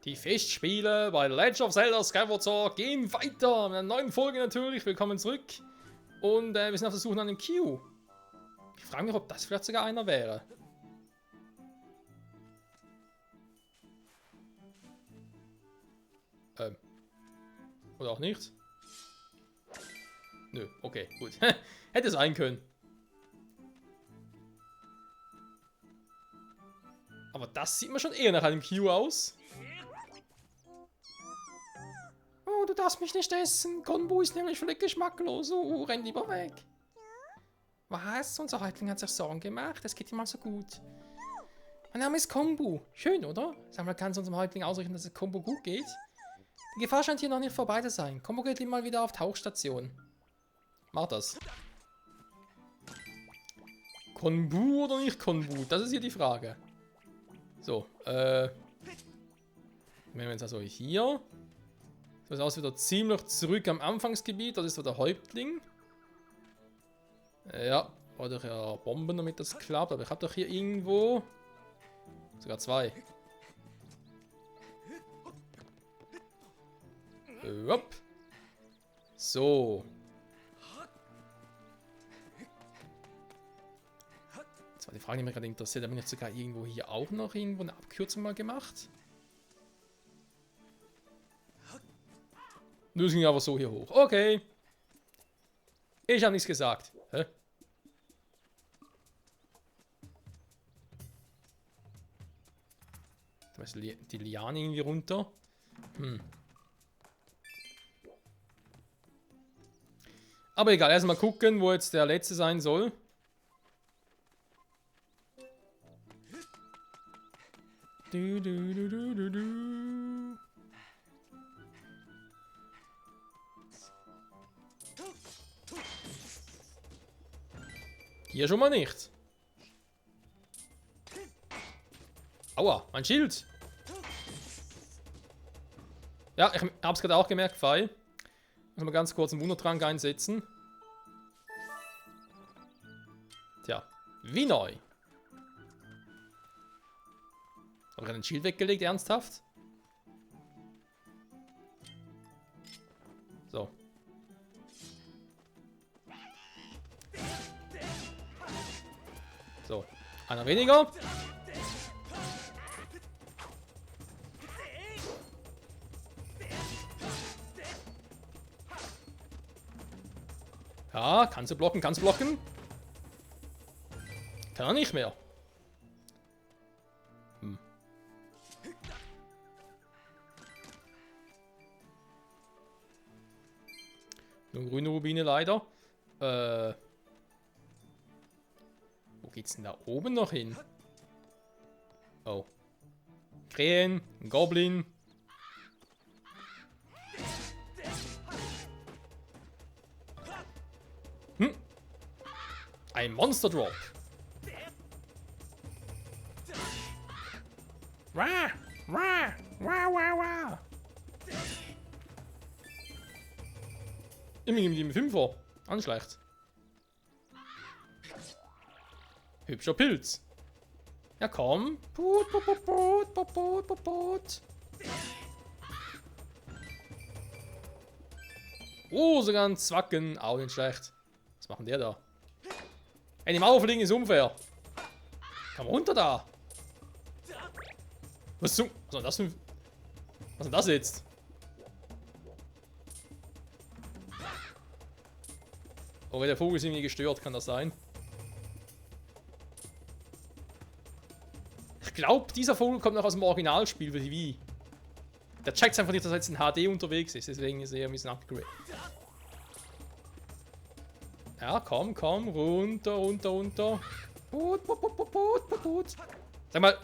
Die Festspiele bei Legend of Zelda Skyward Sword gehen weiter. Mit einer neuen Folge natürlich. Willkommen zurück. Und wir sind auf der Suche nach einem Q. Ich frage mich, ob das vielleicht sogar einer wäre. Oder auch nicht. Nö, okay, gut. Hätte sein können. Aber das sieht mir schon eher nach einem Q aus. Oh, du darfst mich nicht essen. Konbu ist nämlich völlig geschmacklos. Renn lieber weg. Was? Unser Häuptling hat sich Sorgen gemacht. Es geht ihm mal so gut. Mein Name ist Konbu. Schön, oder? Sag mal, kannst du unserem Häuptling ausrichten, dass es Konbu gut geht? Die Gefahr scheint hier noch nicht vorbei zu sein. Konbu geht immer mal wieder auf Tauchstation. Mach das. Konbu oder nicht Konbu? Das ist hier die Frage. So, wenn wir jetzt also hier. Das aus wieder ziemlich zurück am Anfangsgebiet. Das ist so der Häuptling. Ja, oder ja Bomben, damit das klappt. Aber ich habe doch hier irgendwo sogar zwei. Upp. So. Das war die Frage, die mich gerade interessiert. Da bin ich sogar irgendwo hier auch noch irgendwo eine Abkürzung mal gemacht. Nur ging aber so hier hoch. Okay. Ich habe nichts gesagt. Hä? Da ist die Liane irgendwie runter. Aber egal, erstmal gucken, wo jetzt der letzte sein soll. Hier schon mal nicht. Aua, mein Schild. Ja, ich hab's gerade auch gemerkt, Pfeil. Muss mal ganz kurz einen Wundertrank einsetzen. Tja, wie neu. Habe ich einen Schild weggelegt, ernsthaft? So. So, einer weniger. Ja, kannst du blocken, kannst du blocken. Kann er nicht mehr. Nur grüne Rubine leider. Wo geht's denn da oben noch hin? Oh. Krähen, ein Goblin. Ein Monster Drop. Wah, wah, wah, wah, wah. Immerhin mit dem 5er. Anschlecht. Hübscher Pilz. Ja, komm. Put, put, put, put, put, put, put, put. Oh, sogar ein Zwacken. Auch nicht schlecht. Was macht denn der da? Ey, die Mauer fliegen ist unfair. Komm runter da. Was ist das für... Was ist das jetzt? Oh, der Vogel ist irgendwie gestört, kann das sein? Ich glaube, dieser Vogel kommt noch aus dem Originalspiel für die Wii. Der checkt einfach nicht, dass er jetzt in HD unterwegs ist, deswegen ist er ein bisschen upgrade. Ja, komm, komm, runter, runter, runter. Put, put, put, put, put, put, put. Sag mal.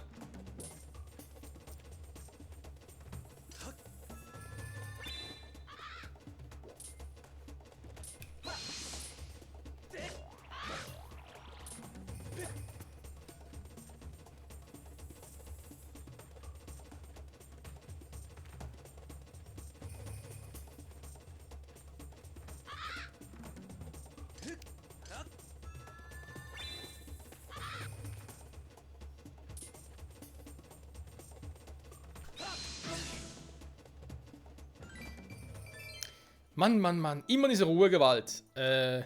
Mann, Mann, Mann. Immer diese Ruhegewalt. Ah,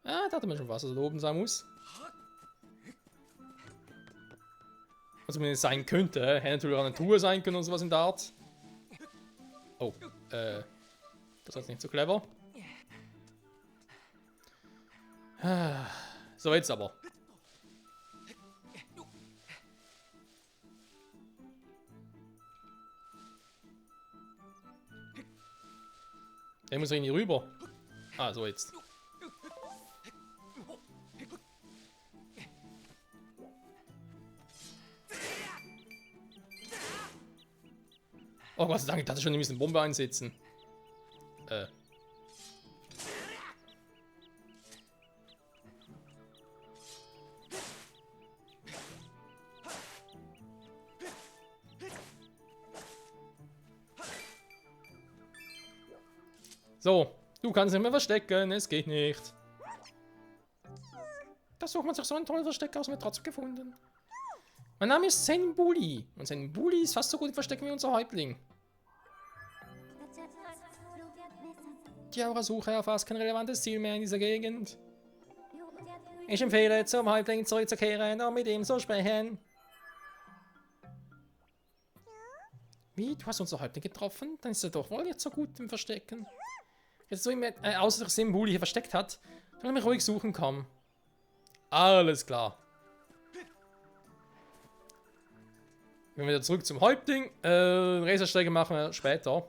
da hatte man schon was, also da oben sein muss. Also wenn es sein könnte, hätte natürlich auch eine Truhe sein können und sowas in der Art. Oh, das war jetzt nicht so clever. So, jetzt aber. Der muss irgendwie rüber. Ah, so jetzt. Oh Gott sei Dank, ich dachte schon, die müssen Bombe einsetzen. So, du kannst nicht mehr verstecken, es geht nicht. Da sucht man sich so ein tolles Versteck aus und wird trotzdem gefunden. Mein Name ist Senbuli. Und Senbuli ist fast so gut verstecken wie unser Häuptling. Die Aura-Suche erfasst kein relevantes Ziel mehr in dieser Gegend. Ich empfehle, zum Häuptling zurückzukehren und mit ihm zu sprechen. Wie? Du hast unser Häuptling getroffen? Dann ist er doch wohl jetzt so gut im Verstecken. Jetzt so immer, außer dass Senbuli hier versteckt hat, soll er mich ruhig suchen kommen. Alles klar. Gehen wir wieder zurück zum Häuptling. Racerstrecke machen wir später.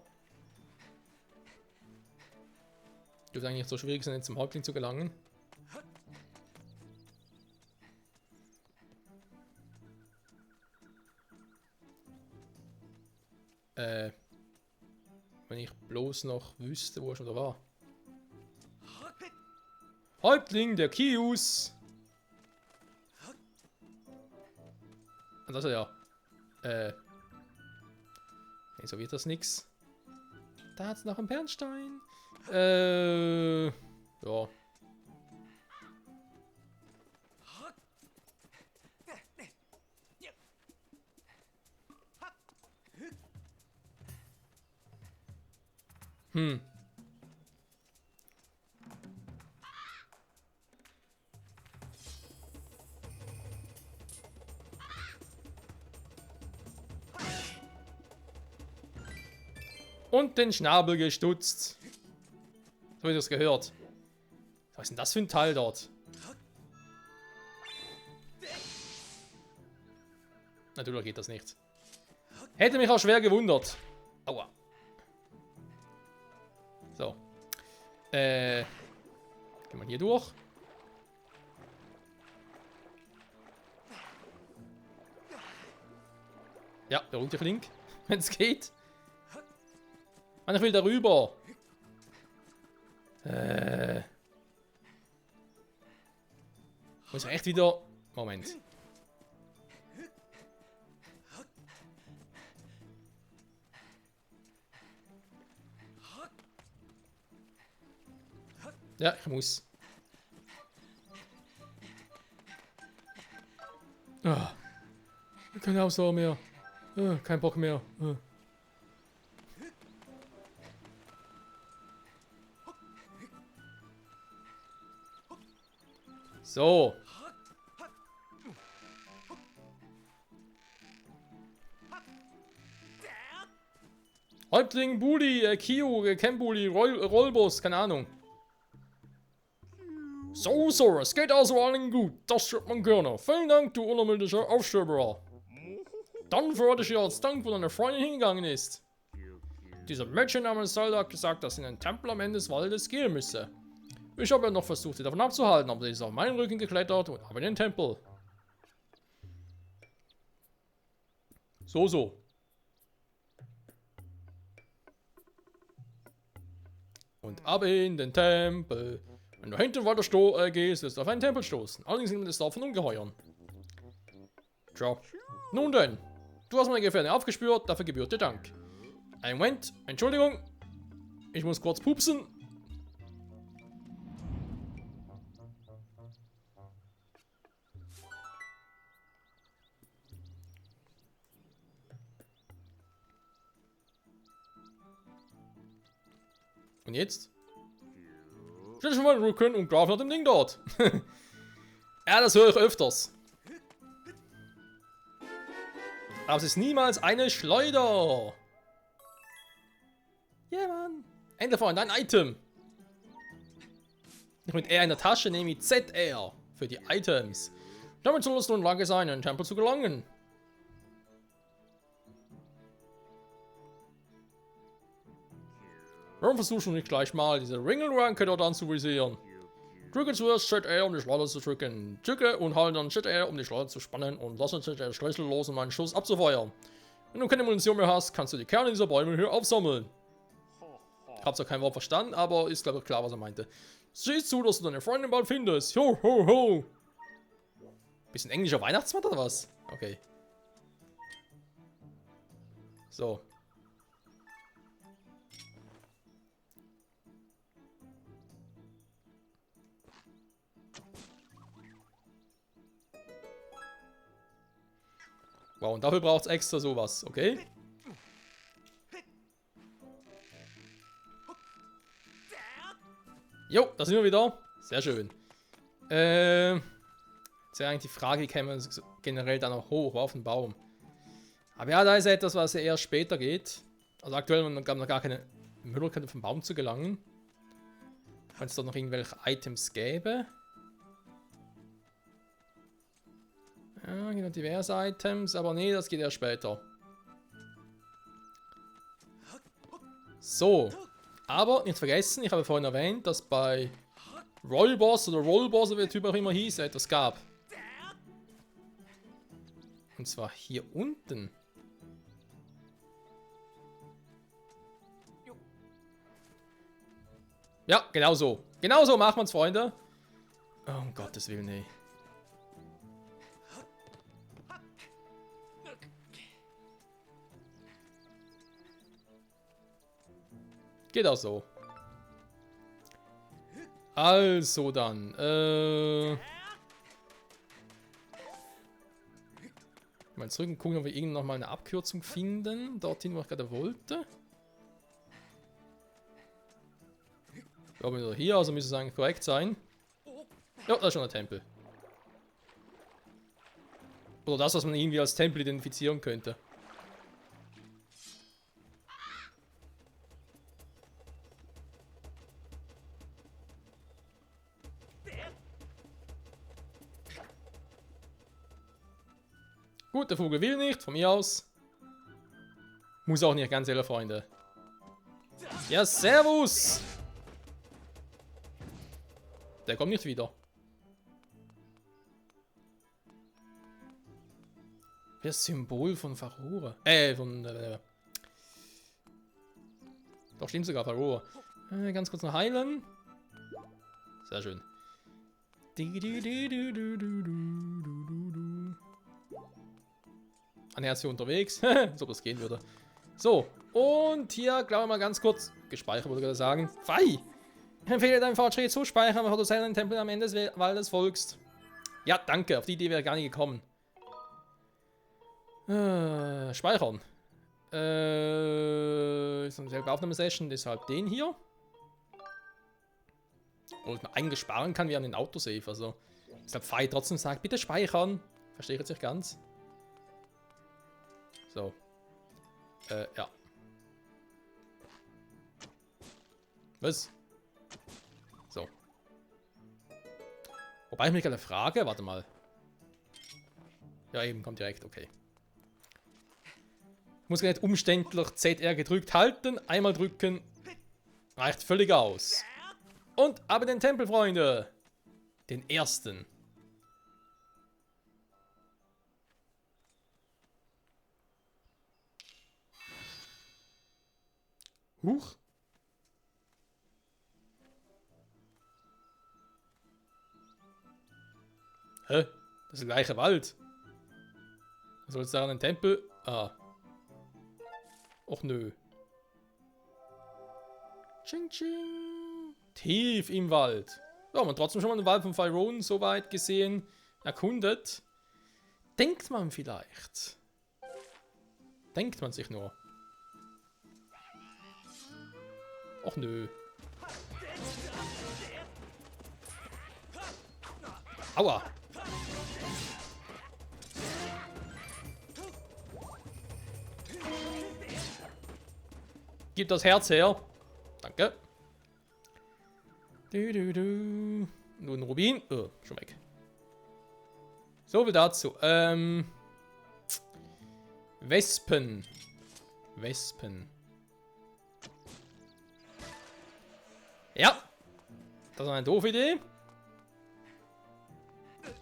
Dürfte eigentlich nicht so schwierig sein, jetzt zum Häuptling zu gelangen. Wenn ich bloß noch wüsste, wo er schon da war. Häuptling der Kius! Und das ist ja. Nee, so wird das nix. Da hat's noch einen Bernstein. Ja. Und den Schnabel gestutzt. So wie das gehört. Was ist denn das für ein Teil dort? Natürlich geht das nicht. Hätte mich auch schwer gewundert. Aua. So. Gehen wir hier durch. Ja, der rote Link, wenn es geht. Mann, ich will darüber. Muss ich echt wieder... Moment. Ja, ich muss. Keine Ausdauer mehr. Kein Bock mehr. So. Häuptling, Buli, Kio, Kembuli, Rollbus, keine Ahnung. So, Sir, es geht also allen gut. Das hört man gerne. Vielen Dank, du unermüdlicher Aufstöberer. Dann würde ich dir als Dank, wo deine Freundin hingegangen ist. Dieser Mädchen namens Zelda hat gesagt, dass sie in den Tempel am Ende des Waldes gehen müsse. Ich habe ja noch versucht, sie davon abzuhalten, aber sie ist auf meinen Rücken geklettert und ab in den Tempel. So. Und ab in den Tempel. Wenn du hinten weiter gehst, wirst du auf einen Tempel stoßen. Allerdings sind es davon Ungeheuern. Tja. Nun denn. Du hast meine Gefährtin aufgespürt, dafür gebührt dir Dank. Ein Moment, Entschuldigung. Ich muss kurz pupsen. Und jetzt? Stell schon mal den Rücken und graf nach dem Ding dort. Ja, das höre ich öfters. Aber es ist niemals eine Schleuder. Ja, Mann. Endlich vorhin ein Item. Nicht mit R in der Tasche, nehme ich ZR für die Items. Damit soll es nun lange sein, in den Tempel zu gelangen. Warum versuchst du nicht gleich mal diese Ringelranke dort anzuvisieren? Drücke zuerst ZR, um die Schleuder zu drücken. Drücke und halte dann ZR, um die Schleuder zu spannen und lasse ZR Schlüssel los, um einen Schuss abzufeuern. Wenn du keine Munition mehr hast, kannst du die Kerne dieser Bäume hier aufsammeln. Ich hab's auch kein Wort verstanden, aber ist glaube ich klar, was er meinte. Sieh zu, dass du deine Freundin bald findest. Ho, ho, ho. Bisschen englischer Weihnachtsmann oder was? Okay. So. Wow, und dafür braucht es extra sowas, okay? Jo, da sind wir wieder. Sehr schön. Jetzt wäre eigentlich die Frage, wie käme man generell da noch hoch auf den Baum? Aber ja, da ist etwas, was ja eher später geht. Also aktuell haben wir noch gar keine Möglichkeit, auf den Baum zu gelangen. Wenn es dort noch irgendwelche Items gäbe. Ja, hier noch diverse Items, aber nee, das geht erst später. So. Aber nicht vergessen, ich habe vorhin erwähnt, dass bei Rollboss oder Rollboss, wie der Typ auch immer hieß, etwas gab. Und zwar hier unten. Ja, genau so. Genau so macht man's, Freunde. Oh, um Gottes Willen, ey. Geht auch so. Also dann, mal zurück und gucken, ob wir irgendwann noch mal eine Abkürzung finden. Dorthin, wo ich gerade wollte. Ich glaube, wieder hier, also müsste es eigentlich korrekt sein. Ja, da ist schon der Tempel. Oder das, was man irgendwie als Tempel identifizieren könnte. Gut, der Vogel will nicht, von mir aus. Muss auch nicht, ganz ehrlich, Freunde. Ja, servus! Der kommt nicht wieder. Das Symbol von Farora. Doch, stimmt sogar, Farora. Ganz kurz noch heilen. Sehr schön. Ah, er ist hier unterwegs. So, das gehen würde. So, und hier, glaube ich mal ganz kurz, gespeichert würde ich gerade sagen. Fei! Ich empfehle deinen Fortschritt zu speichern, bevor du seinen Tempel am Ende des Waldes folgst. Ja, danke, auf die Idee wäre gar nicht gekommen. Speichern. Ist eine selbe Aufnahmesession, deshalb den hier. Und man eigentlich sparen kann wie an den Autosave, also. Deshalb Fei trotzdem sagt, bitte speichern. Verstehe ich jetzt nicht ganz. So. Ja. Was? So. Wobei ich mich gerade frage, warte mal. Ja, eben, kommt direkt, okay. Ich muss gar nicht umständlich ZR gedrückt halten, einmal drücken. Reicht völlig aus. Und ab in den Tempel, Freunde. Den ersten. Huch. Hä? Das ist der gleiche Wald. Was soll jetzt da an den Tempel? Ah. Och nö. Ching ching. Tief im Wald. Ja, man hat trotzdem schon mal den Wald von Faerûn so weit gesehen, erkundet. Denkt man vielleicht. Denkt man sich nur. Och nö. Aua. Gib das Herz her. Danke. Nun Rubin. Oh, schon weg. So viel dazu. Wespen. Wespen. Ja. Das war eine doofe Idee.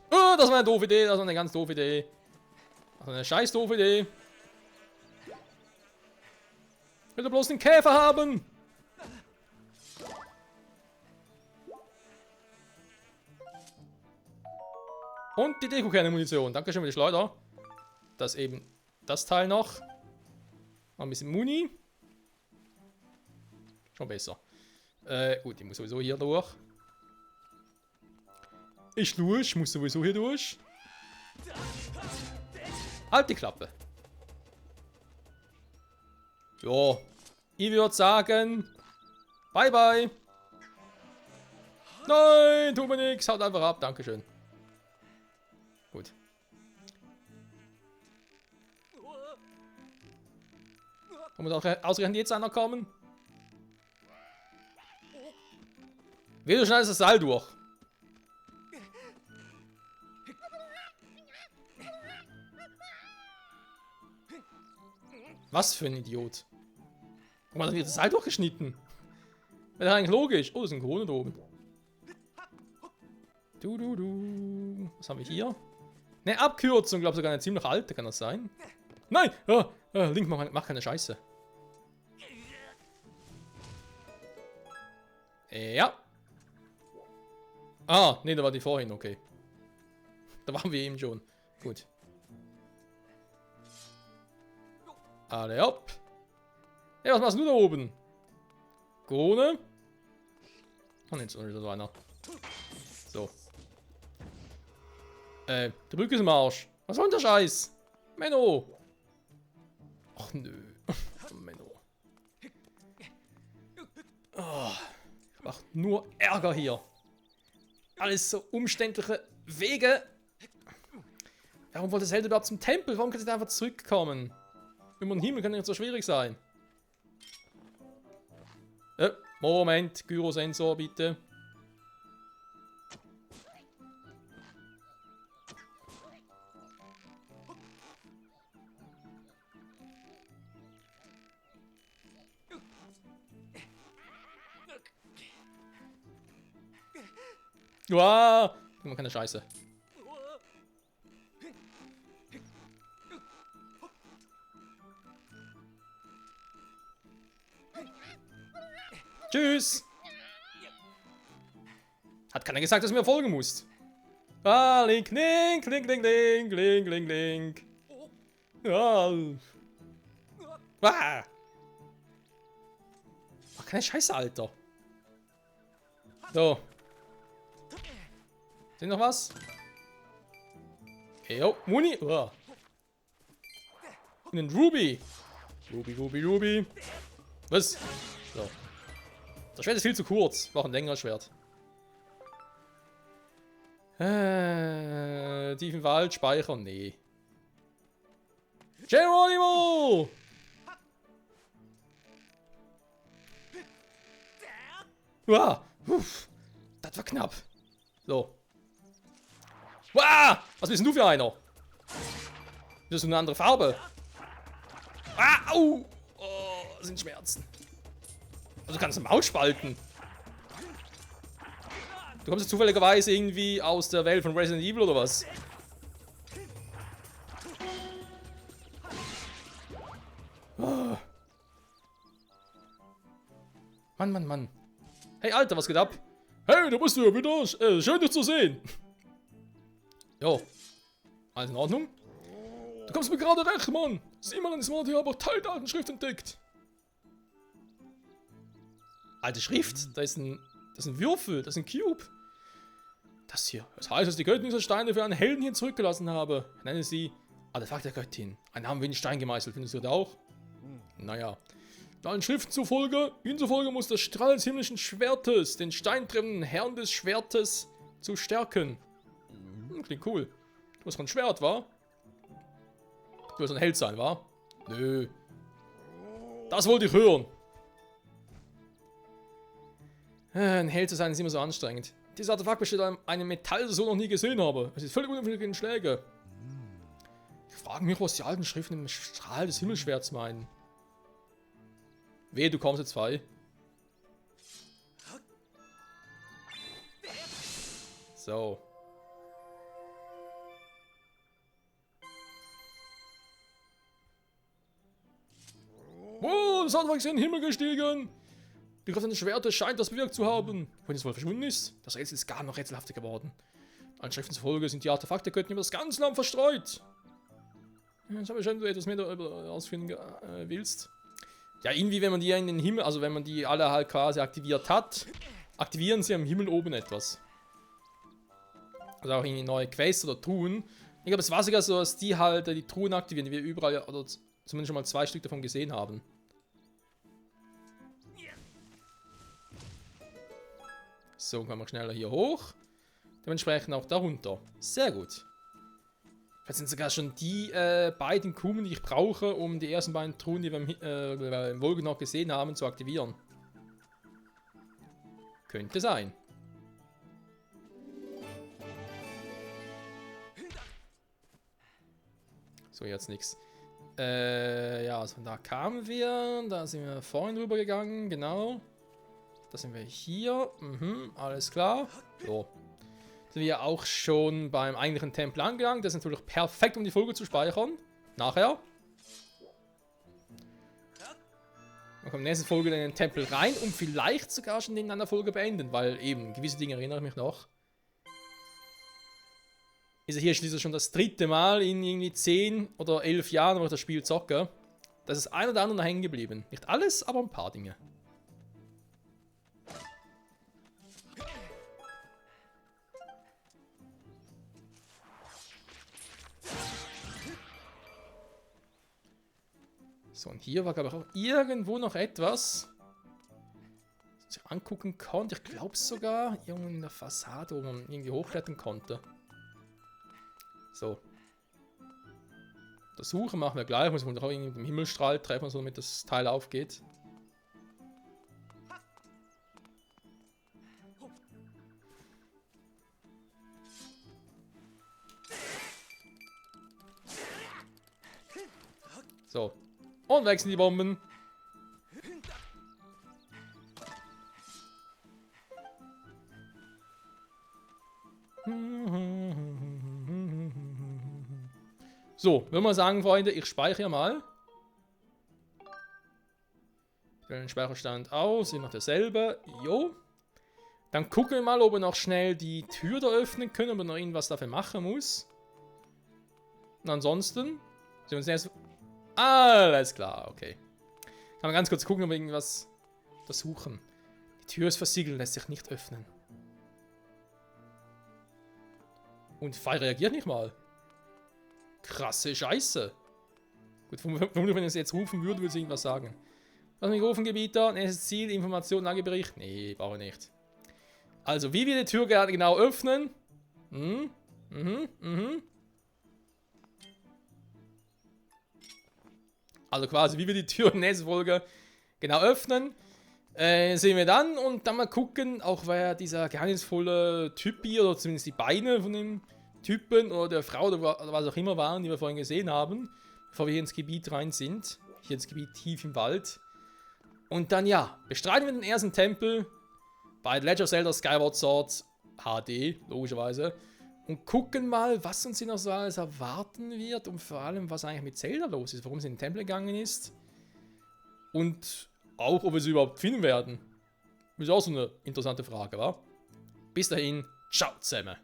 Oh, das war eine doofe Idee. Das war eine ganz doofe Idee. Das war eine scheiß doofe Idee. Ich will bloß den Käfer haben. Und die Deko-Kerne-Munition. Dankeschön für die Schleuder. Das eben das Teil noch. Noch ein bisschen Muni. Schon besser. Gut, ich muss sowieso hier durch. Ich muss sowieso hier durch. Halt die Klappe. Ja, ich würde sagen, bye bye. Nein, tut mir nichts, haut einfach ab, dankeschön. Gut. Muss auch ausgerechnet jetzt einer kommen? Wie du schnell ist das Seil durch? Was für ein Idiot. Guck mal, da wird das Seil durchgeschnitten. Wäre doch eigentlich logisch. Oh, das ist ein Krone da oben. Was haben wir hier? Eine Abkürzung, glaube sogar eine ziemlich alte, kann das sein? Nein! Link, mach keine Scheiße. Ja. Ah, nee, da war die vorhin, okay. Da waren wir eben schon. Gut. Alle ab. Hey, was machst du da oben? Krone. Oh, jetzt ist wieder so einer. So. Die Brücke ist im Arsch. Was soll denn der Scheiß? Menno. Ach nö. Menno. Oh, ich mach nur Ärger hier. Alles so umständliche Wege. Warum wollte Zelda überhaupt zum Tempel? Warum kann sie da einfach zurückkommen? Über den Himmel kann nicht so schwierig sein. Moment, Gyrosensor bitte. Uah, immer keine Scheiße. Tschüss. Hat keiner gesagt, dass du mir folgen musst. Ah, Link, Link, Link, Link, Link, Link, Link, Link. Ah. Ah. Ach, keine Scheiße, Alter. So. Sind noch was? Jo, Muni. Oh. Und ein Ruby. Ruby. Was? So. Das Schwert ist viel zu kurz. Ich brauche ein längeres Schwert. Tiefen Wald, speichern. Nee. Geronimo! Uah, das war knapp. So. Uah, was bist denn du für einer? Das ist eine andere Farbe. Ah, au! Oh, das sind Schmerzen. Also du kannst eine Maul spalten. Du kommst jetzt zufälligerweise irgendwie aus der Welt von Resident Evil oder was? Oh. Mann. Hey Alter, was geht ab? Hey, da bist du ja wieder. Schön dich zu sehen. Jo. Alles in Ordnung? Du kommst mir gerade recht, Mann. Sieh mal, in Smart hier aber teildaten Schrift entdeckt. Alte Schrift? Das ist ein Würfel, das ist ein Cube. Das hier. Das heißt, dass die Göttin diese Steine für einen Helden hier zurückgelassen habe. Ich nenne sie Artefakt der Göttin. Ein Namen wie in Stein gemeißelt, findest du das auch? Naja. Deinen Schriften zufolge muss das Strahl des himmlischen Schwertes den steintreffenden Herrn des Schwertes zu stärken. Klingt cool. Du hast ein Schwert, wa? Du willst ein Held sein, wa? Nö. Das wollte ich hören. Ein Held zu sein ist immer so anstrengend. Dieses Artefakt besteht aus einem Metall, das ich so noch nie gesehen habe. Es ist völlig unabhängig von den Schlägen. Ich frage mich, was die alten Schriften im Strahl des Himmelschwerts meinen. Wehe, du kommst jetzt frei. So. Wow, das Artefakt ist in den Himmel gestiegen. Die Kraft des Schwertes scheint das bewirkt zu haben. Wohin es wohl verschwunden ist? Das Rätsel ist gar noch rätselhafter geworden. An Schriften zufolge sind die Artefakte Götten über das ganze Land verstreut. Jetzt habe ich schon, du etwas mehr darüber ausführen willst. Ja, irgendwie, wenn man die in den Himmel, also wenn man die alle halt quasi aktiviert hat, aktivieren sie am Himmel oben etwas. Also auch irgendwie neue Quests oder Truhen. Ich glaube, es war sogar so, dass die halt die Truhen aktivieren, die wir überall, oder zumindest schon mal 2 Stück davon gesehen haben. So, kommen wir schneller hier hoch. Dementsprechend auch darunter. Sehr gut. Jetzt sind sogar schon die beiden Kugeln, die ich brauche, um die ersten beiden Truhen, die wir im Wolken noch gesehen haben, zu aktivieren. Könnte sein. So, jetzt nichts. Ja, also da kamen wir. Da sind wir vorhin rüber gegangen, genau. Da sind wir hier. Alles klar. So. Sind wir auch schon beim eigentlichen Tempel angelangt. Das ist natürlich perfekt, um die Folge zu speichern. Nachher. Dann kommt in der nächsten Folge in den Tempel rein und vielleicht sogar schon in einer Folge beenden, weil eben gewisse Dinge erinnere ich mich noch. Ist ja hier schließlich schon das 3. Mal in irgendwie 10 oder 11 Jahren, wo ich das Spiel zocke. Da ist das ein oder andere hängen geblieben. Nicht alles, aber ein paar Dinge. So, und hier war, glaube ich, auch irgendwo noch etwas, das ich angucken konnte. Ich glaube sogar irgendwo in der Fassade, wo man irgendwie hochklettern konnte. So. Das Suchen machen wir gleich. Muss man doch auch irgendwie mit dem Himmelstrahl treffen, so damit das Teil aufgeht. So. Und weg sind die Bomben. So, würde man sagen, Freunde, ich speichere mal. Den Speicherstand aus, immer noch derselbe. Jo. Dann gucken wir mal, ob wir noch schnell die Tür da öffnen können, ob wir noch irgendwas dafür machen muss. Und ansonsten sehen wir uns erst. Alles klar, okay. Kann man ganz kurz gucken, ob wir irgendwas versuchen. Die Tür ist versiegelt, lässt sich nicht öffnen. Und Fall reagiert nicht mal. Krasse Scheiße. Gut, vermutlich, wenn ich es jetzt rufen würde, würde es irgendwas sagen. Was mich rufen, Gebieter? Nächstes Ziel, Information, Lagebericht? Nee, brauche ich nicht. Also, wie wir die Tür gerade genau öffnen? Also quasi, wie wir die Tür in der nächsten Folge genau öffnen, sehen wir dann und dann mal gucken, auch wer dieser geheimnisvolle Typi oder zumindest die Beine von dem Typen oder der Frau oder was auch immer waren, die wir vorhin gesehen haben, bevor wir hier ins Gebiet rein sind. Hier ins Gebiet tief im Wald. Und dann ja, bestreiten wir den ersten Tempel bei Legend of Zelda Skyward Sword HD, logischerweise. Und gucken mal, was uns hier noch so alles erwarten wird und vor allem, was eigentlich mit Zelda los ist, warum sie in den Tempel gegangen ist. Und auch, ob wir sie überhaupt finden werden. Ist auch so eine interessante Frage, wa? Bis dahin, ciao zusammen.